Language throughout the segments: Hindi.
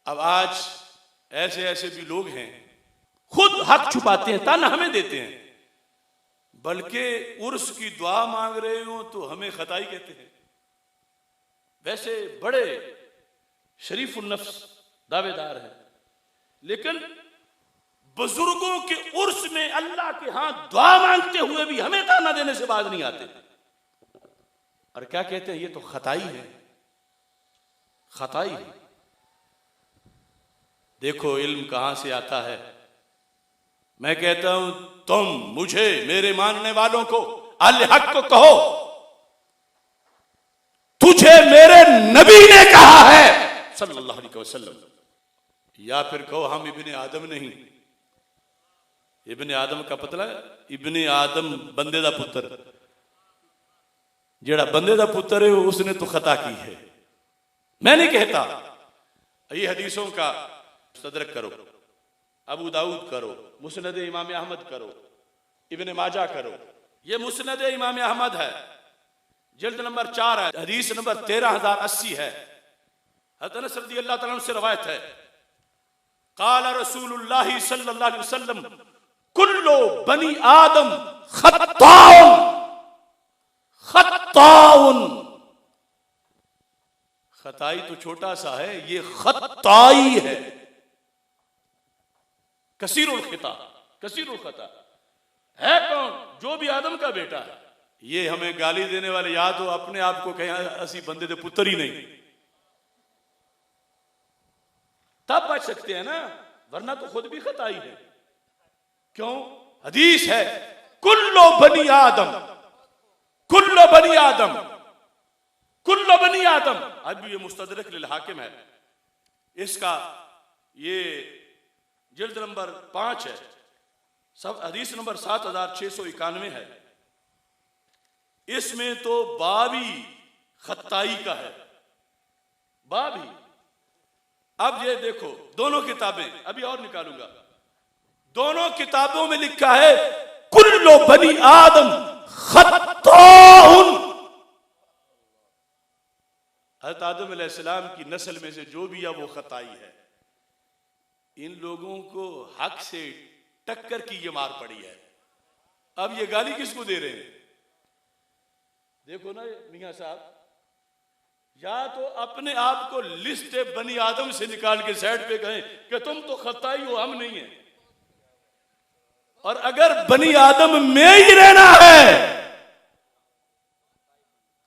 अब आज ऐसे ऐसे भी लोग हैं, खुद हक छुपाते हैं, ताना हमें देते हैं, बल्कि उर्स की दुआ मांग रहे हो तो हमें खताई कहते हैं। वैसे बड़े शरीफ नफ्स दावेदार हैं, लेकिन बुजुर्गों के उर्स में अल्लाह के हाथ दुआ मांगते हुए भी हमें ताना देने से बाज नहीं आते। और क्या कहते हैं, ये तो खताई है, खताई है। देखो इल्म कहां से आता है। मैं कहता हूं तुम मुझे, मेरे मानने वालों को, अल हक को कहो, तुझे मेरे नबी ने कहा है सल्लल्लाहु अलैहि वसल्लम, या फिर कहो हम इब्ने आदम नहीं। इब्ने आदम का पतला है, इब्ने आदम बंदे दा पुत्र, जेड़ा बंदे दा पुत्र है उसने तो खता की है। मैं नहीं कहता। ये हदीसों का सदरक करो, अबू दाऊद करो, मुस्नद इमाम अहमद करो, इब्ने माजा करो। ये मुस्नद इमाम अहमद है, जिल्द नंबर 4 है, हदीस नंबर 13080 है। हज़रत अनस रज़ियल्लाहु तआला अन्हु से रवायत है, क़ाल रसूलुल्लाह सल्लल्लाहु अलैहि वसल्लम कुल्लु बनी आदम खत्ताउन खत्ताउन। खताई तो छोटा सा है, ये खत्ताई है, कसीरुल खता, कसीरुल खता है। कौन? जो भी आदम का बेटा है। ये हमें गाली देने वाले या तो अपने आप को कहें असी बंदे दे पुत्र ही नहीं, तब बच सकते हैं ना, वरना तो खुद भी खताई है। क्यों? हदीस है कुल्लो बनी आदम, कुल्लो बनी आदम, कुल्लो बनी आदम। अब ये मुस्तदरक लिल हाकिम है, इसका ये जिल्द नंबर 5 है, सब हदीस नंबर 7691 है। इसमें तो बाबी खत्ताई का है, बाबी। अब ये देखो दोनों किताबें, अभी और निकालूंगा, दोनों किताबों में लिखा है कुल्लो बनी आदम खत्ताउन। हज़रत आदम अलैहिस्सलाम की नस्ल में से जो भी है वो खताई है। इन लोगों को हक से टक्कर की ये मार पड़ी है। अब ये गाली किसको दे रहे हैं? देखो ना मियां साहब, या तो अपने आप को लिस्ट बनी आदम से निकाल के साइड पे कहें कि तुम तो खताई हो, हम नहीं है। और अगर बनी आदम में ही रहना है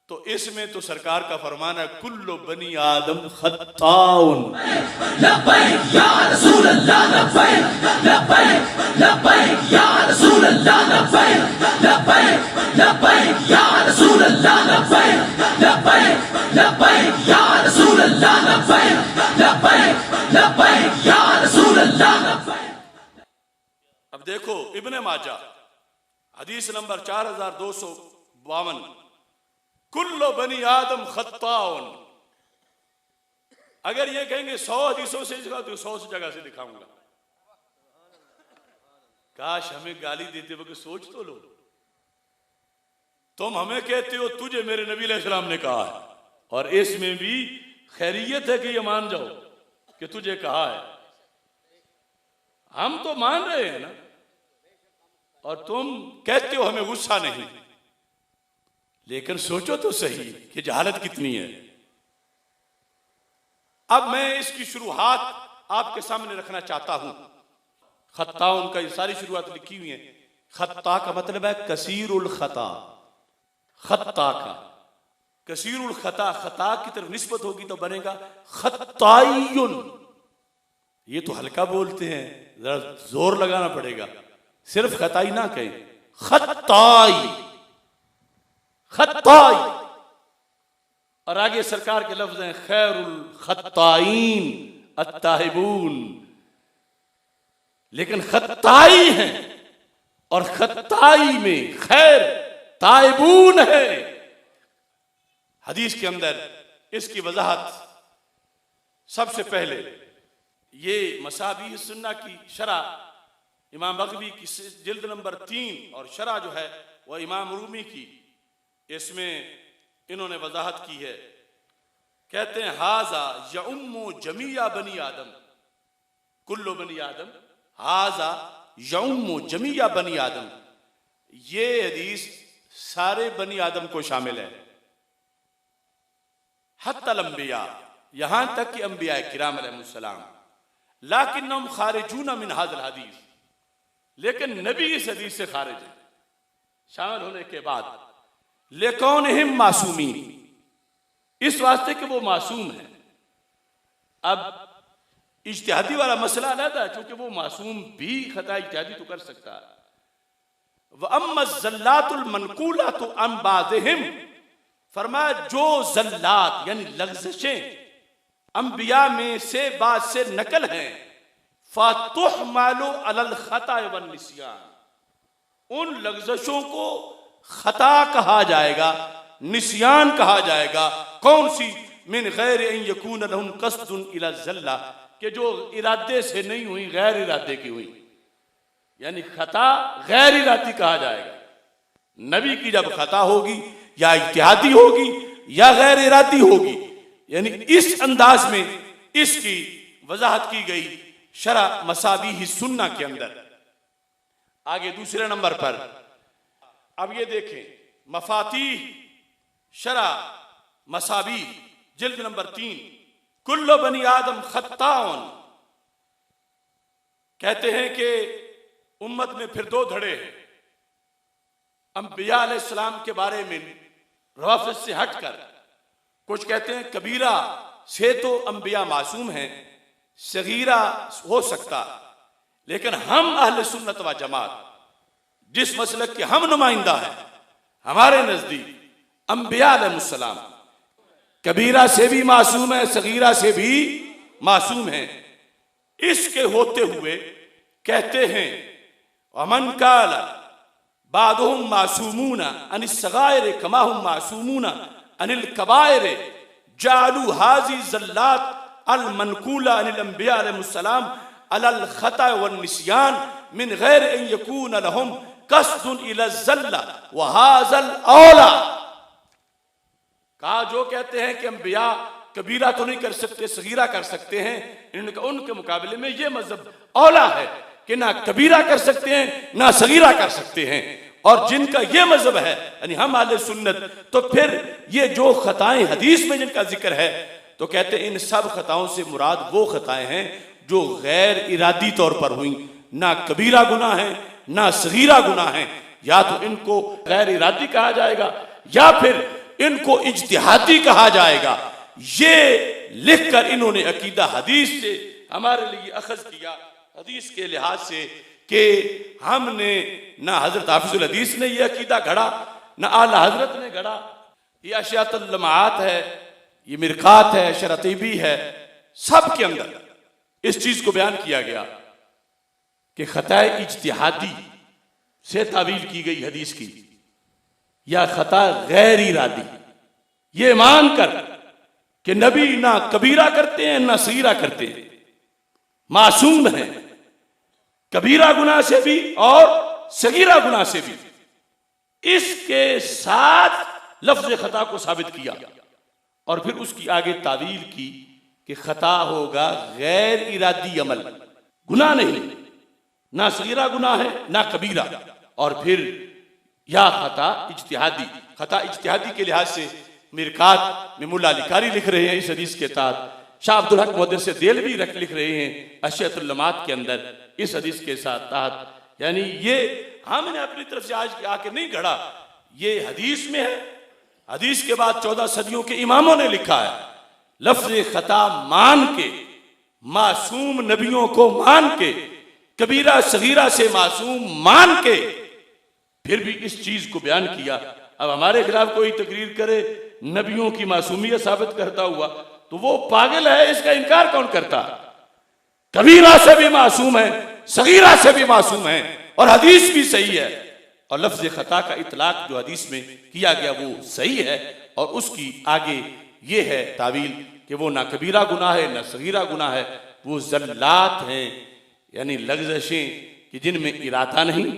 तो इसमें तो सरकार का फरमान है कुल्लो बनी आदम खत्ताउन। लब्बैक या रसूल अल्लाह, लब्बैक लब्बैक लब्बैक या रसूल अल्लाह, लब्बैक लब्बैक लब्बैक या रसूल अल्लाह, लब्बैक लब्बैक लब्बैक या रसूल अल्लाह, लब्बैक लब्बैक लब्बैक या रसूल अल्लाह, लब्बैक। अब देखो इब्ने माजा हदीस नंबर 4252, कुल्लो बनी आदम खत्ताउन। अगर ये कहेंगे 100 हदीसों से दिखा तो 100 जगह से दिखाऊंगा। काश हमें गाली देते वक्त सोच तो लो। तुम हमें कहते हो तुझे मेरे नबी अलैहिस्सलाम ने कहा है, और इसमें भी खैरियत है कि ये मान जाओ कि तुझे कहा है। हम तो मान रहे हैं ना, और तुम कहते हो हमें गुस्सा नहीं। लेकिन सोचो तो सही कि जहालत कितनी है। अब मैं इसकी शुरुआत आपके सामने रखना चाहता हूं। खत्ताउन का ये सारी शुरुआत लिखी हुई है। खत्ता का मतलब है कसीरुल खता, खत्ता का कसीरुल खता, खता की तरफ निस्बत होगी तो बनेगा खत्तायुन। ये तो हल्का बोलते हैं, जरा जोर लगाना पड़ेगा। सिर्फ खताई ना कहें, खत्ताई, खत्ताई। और आगे सरकार के लफ्ज हैं खैरुल खत्ताईन अत्ताहिबून। लेकिन खत्ताई है और खत्ताई में खैर ताइबून है। हदीस के अंदर इसकी वजाहत सबसे पहले ये मसाबी सुन्ना की शरह इमाम बग़वी की जिल्द नंबर 3 और शरह जो है वह इमाम रूमी की, इसमें इन्होंने वजाहत की है कहते हैं हाजा यउम्मु जमीया बनी आदम, कुल्लु बनी आदम, हाजा यउम्मु जमीया बनी आदम, ये हदीस सारे बनी आदम को शामिल है। हत्तल अंबिया, यहां तक कि अंबिया किराम अलैहिस्सलाम, लाकिन्नहुम खारिजून मिन हाज़िल हदीस, लेकिन नबी इस हदीस से खारिज है शामिल होने के बाद। लेकौनहिम मासूमीन, इस वास्ते कि वो मासूम है। अब इज्तिहादी वाला मसला अलग है, क्योंकि वो मासूम भी खता इज्तिहादी तो कर सकता है। व अम्मा ज़ल्लातुल मनकूलातु अन बाज़िहिम, फरमाया जो ज़ल्लात यानी लग़्ज़िशें अंबिया में से बाद से नकल हैं, फ़तुहमलु अलल ख़ता वन निस्यान, उन लग़्ज़िशों को खता कहा जाएगा, निस्यान कहा जाएगा। कौन सी? मिन गैर अन यकून लहुम क़स्दुन इला ज़ल्ला, कि जो इरादे से नहीं हुई, गैर इरादे की हुई, यानी खता गैर इरादी कहा जाएगा। नबी की जब खता होगी या इज्तिहादी होगी या गैर इरादी होगी, यानी इस अंदाज में इसकी वजाहत की गई शरह मसाबीह सुन्ना के अंदर। आगे दूसरे नंबर पर अब ये देखें, मफातीह शरह मसाबीह जिल्द नंबर 3, कुल्लु बनी आदम खत्ताउन, कहते हैं कि उम्मत में फिर दो धड़े हैं। अंबिया अलैहिस्सलाम के बारे में रवाफिज से हटकर कुछ कहते हैं कबीरा से तो अंबिया मासूम हैं, सगीरा हो सकता, लेकिन हम अहले सुन्नत व जमात जिस मसलक के हम नुमाइंदा हैं, हमारे नजदीक अंबिया अलैहिस्सलाम कबीरा से भी मासूम है, सगीरा से भी मासूम है। इसके होते हुए कहते हैं अमन काल बादुहुम मासूमूना अनिस सगायर कमा हुम मासूमूना अनिल कबायर जालू हाजी ज़ल्लात अल मनकूला अनिल अंबिया अलैहिस्सलाम अलल खता वन निस्यान मिन गैर अन यकून लहुम क़स्दुन इला ज़ल्ला व हाज़ल औला। कहा जो कहते हैं कि अंबिया कबीरा तो नहीं कर सकते, सगीरा कर सकते हैं, इन्होंने कहा उनके मुकाबले में ये मजहब औला है कि ना कबीरा कर सकते हैं ना सगीरा कर सकते हैं। और जिनका ये मजहब है यानी हम आले सुन्नत, तो फिर ये जो खताएं हदीस में जिनका जिक्र है, तो कहते हैं इन सब खताओं से मुराद वो खताएं हैं जो गैर इरादी तौर पर हुई, ना कबीरा गुनाह है ना सगीरा गुनाह है। या तो इनको गैर इरादी कहा जाएगा या फिर इनको इज्तिहादी कहा जाएगा। ये लिखकर इन्होंने अकीदा हदीस से हमारे लिए अखज़ किया, हदीस के लिहाज से, कि हमने ना हजरत हाफिजुल हदीस ने यह अकीदा गढ़ा ना आला हजरत ने गढ़ा। ये अशियातुल लमाआत है, ये मिरकात है, शरतीबी है, सब के अंदर इस चीज को बयान किया गया कि खता इज्तिहादी से तावील की गई हदीस की या खता गैर इरादी, ये मानकर कि नबी ना कबीरा करते हैं ना सगीरा करते हैं, मासूम हैं कबीरा गुनाह से भी और सगीरा गुनाह से भी। इसके साथ लफ्ज खता को साबित किया और फिर उसकी आगे तावील की कि खता होगा गैर इरादी अमल, गुनाह नहीं, ना सगीरा गुनाह है ना कबीरा। और फिर या खता इज्तिहादी, खता इज्तिहादी के लिहाज से मिरकात में मुल्ला अली कारी लिख रहे हैं इस हदीस के तहत, शाह अब्दुल हक मुहद्दिस से देलवी लिख रहे हैं अशियतुल लमात के अंदर इस हदीस के साथ तहत। यानी ये हमने अपनी तरफ से आज आके नहीं गढ़ा, ये हदीस में है। हदीस के बाद 14 सदियों के इमामों ने लिखा है, लफ्ज खता मान के, मासूम नबियों को मान के, कबीरा सगीरा से मासूम मान के, फिर भी इस चीज को बयान किया। अब हमारे खिलाफ कोई तकरीर करे नबियों की मासूमियत साबित करता हुआ, तो वो पागल है, इसका इनकार कौन करता? कबीरा से भी मासूम है, सगीरा से भी मासूम है, और हदीस भी सही है। और लफ्ज खता का इतलाक जो हदीस में किया गया वो सही है, और उसकी आगे ये है तावील कि वो ना कबीरा गुनाह है ना सगीरा गुनाह है, वो ज़ल्लात हैं, यानी लग़्ज़िशें कि जिनमें इरादा नहीं,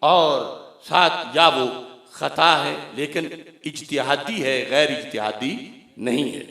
और साथ या वो खता है लेकिन इज्तिहादी है, गैर इज्तिहादी नहीं है।